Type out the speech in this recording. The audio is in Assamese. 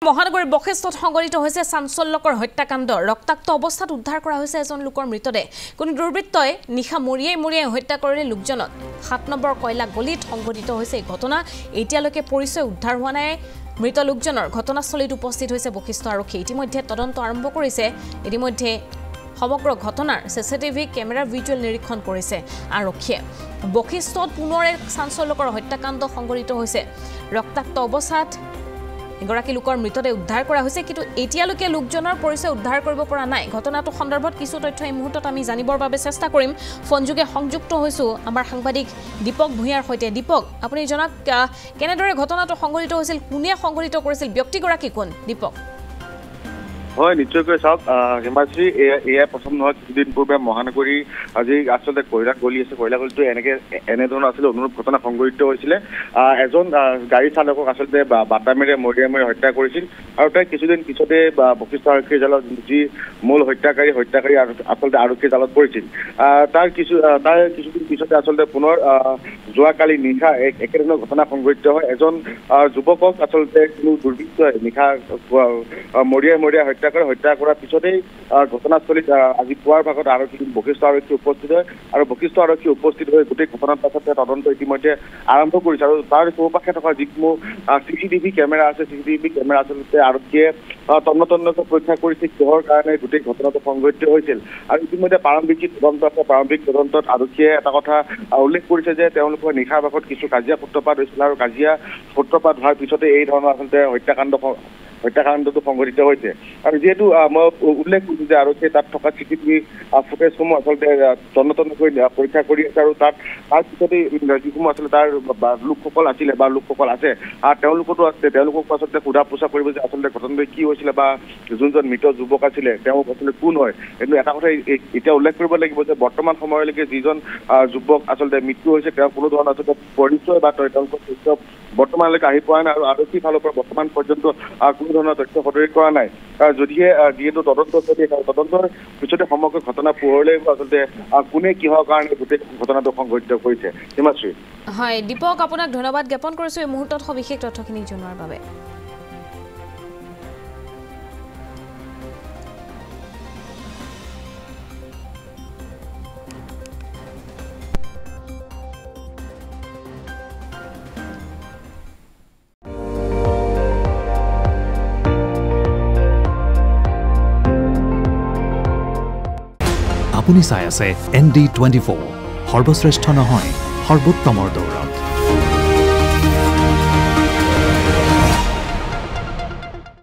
মহানগৰীৰ বশিষ্ঠত সংঘটিত হৈছে চাঞ্চল্যকৰ হত্যাকাণ্ড ৰক্তাক্ত অৱস্থাত উদ্ধাৰ কৰা হৈছে এজন লোকৰ মৃতদেহ কোনো দুৰ্বৃত্তই নিশা মৰিয়াই হত্যা কৰিলে লোকজনক 7 নম্বৰ কয়লা গলিত সংঘটিত হৈছে ঘটনা এতিয়ালৈকে পৰিচয় উদ্ধাৰ হোৱা নাই মৃত লোকজনৰ ঘটনাস্থলীত উপস্থিত হৈছে বশিষ্ঠ আৰক্ষী ইতিমধ্যে তদন্ত আৰম্ভ কৰিছে ইতিমধ্যে সমগ্ৰ ঘটনাৰ সিসিটিভি কেমেৰাৰ ভিজুৱেল নিৰীক্ষণ কৰিছে আৰক্ষীয়ে বশিষ্ঠত পুনৰ এক চাঞ্চল্যকৰ হত্যাকাণ্ড সংঘটিত হৈছে ৰক্তাক্ত অৱস্থাত এগৰাকী লোকৰ মৃতদেহ উদ্ধাৰ কৰা হৈছে কিন্তু এতিয়ালৈকে লোকজনৰ পৰিচয় উদ্ধাৰ কৰিব পৰা নাই ঘটনাটো সন্দৰ্ভত কিছু তথ্য এই মুহূৰ্তত আমি জানিবৰ বাবে চেষ্টা কৰিম ফোনযোগে সংযুক্ত হৈছো আমাৰ সাংবাদিক দীপক ভূঞাৰ সৈতে দীপক আপুনি জনাক কেনেদৰে ঘটনাটো সংঘটিত হৈছিল কোনে সংঘটিত কৰিছিল ব্যক্তিগৰাকী কোন দীপক হয় নিশ্চয়কৈ চাওক হিমাশ্ৰী এয়া প্ৰথম নহয় কিছুদিন পূৰ্বে মহানগৰী আজি আচলতে কয়লা গলি আছে কয়লা গলিটো এনেধৰণৰ আছিলে অনুৰূপ ঘটনা সংঘটিত হৈছিলে এজন গাড়ী চালকক আচলতে বাটামেৰে মৰিয়াই হত্যা কৰিছিল আৰু তাই কিছুদিন পিছতে বশিষ্ঠ আৰক্ষীৰ জালত যি মূল হত্যাকাৰী আচলতে আৰক্ষীৰ জালত পৰিছিল তাৰ কিছুদিন পিছতে আচলতে পুনৰ যোৱাকালি নিশা একেধৰণৰ ঘটনা সংঘটিত হয় এজন যুৱকক আচলতে কোনো দুৰ্বৃত্তই নিশা মৰিয়াই হত্যা কৰাৰ পিছতেই ঘটনাস্থলীত আজি পুৱাৰ ভাগত বশিষ্ঠ আৰক্ষী উপস্থিত হয় আৰু বশিষ্ঠ আৰক্ষী উপস্থিত হৈ গোটেই ঘটনাৰ পাছতে তদন্ত ইতিমধ্যে আৰম্ভ কৰিছে আৰু তাৰ চৌপাশে থকা যিসমূহ চিচিটিভি কেমেৰা আছে চিচিটিভি কেমেৰা আচলতে আৰক্ষীয়ে তন্নতন্নকৈ পৰীক্ষা কৰিছে কিহৰ কাৰণে গোটেই ঘটনাটো সংঘটিত হৈছিল আৰু ইতিমধ্যে প্ৰাৰম্ভিক তদন্তত আৰক্ষীয়ে এটা কথা উল্লেখ কৰিছে যে তেওঁলোকৰ নিশাৰ ভাগত কিছু কাজিয়া সূত্ৰপাত হৈছিল আৰু কাজিয়া সূত্ৰপাত হোৱাৰ পিছতে এই ধৰণৰ আচলতে হত্যাকাণ্ডটো সংঘটিত হৈছে আৰু যিহেতু মই উল্লেখ কৰিছোঁ যে আৰক্ষীয়ে তাত থকা চিচিটিভি ফুটেজসমূহ আচলতে তন্নতন্নকৈ পৰীক্ষা কৰি আছে আৰু তাৰ পিছতেই যিসমূহ আচলতে তাৰ লোকসকল আছিলে বা লোকসকল আছে তেওঁলোককো আচলতে সোধা পোছা কৰিব যে আচলতে ঘটনাটো কি হৈছিলে বা যোনজন মৃত যুৱক আছিলে তেওঁ আচলতে কোন হয় কিন্তু এটা কথা এতিয়া উল্লেখ কৰিব লাগিব যে বৰ্তমান সময়লৈকে যিজন যুৱক আচলতে মৃত্যু হৈছে তেওঁ কোনো ধৰণৰ আচলতে পৰিচয় বা তেওঁলোকৰ তথ্য বৰ্তমানলৈকে আহি পোৱা নাই আৰু আৰক্ষীৰ ফালৰ পৰা বৰ্তমান পৰ্যন্ত কোনো ধৰণৰ তথ্য সদৰি কৰা নাই যদিহে যিহেতু তদন্তৰ পিছতে সমগ্ৰ ঘটনা পোহৰলৈ আচলতে কোনে কিহৰ কাৰণে গোটেই ঘটনাটো সংঘটিত কৰিছে হিমাশ্ৰী হয় দীপক আপোনাক ধন্যবাদ জ্ঞাপন কৰিছো এই মুহূৰ্তত সবিশেষ তথ্যখিনি জনোৱাৰ বাবে আপুনি চাই আছে ND24 সৰ্বশ্ৰেষ্ঠ নহয় সৰ্বোত্তমৰ দৌৰ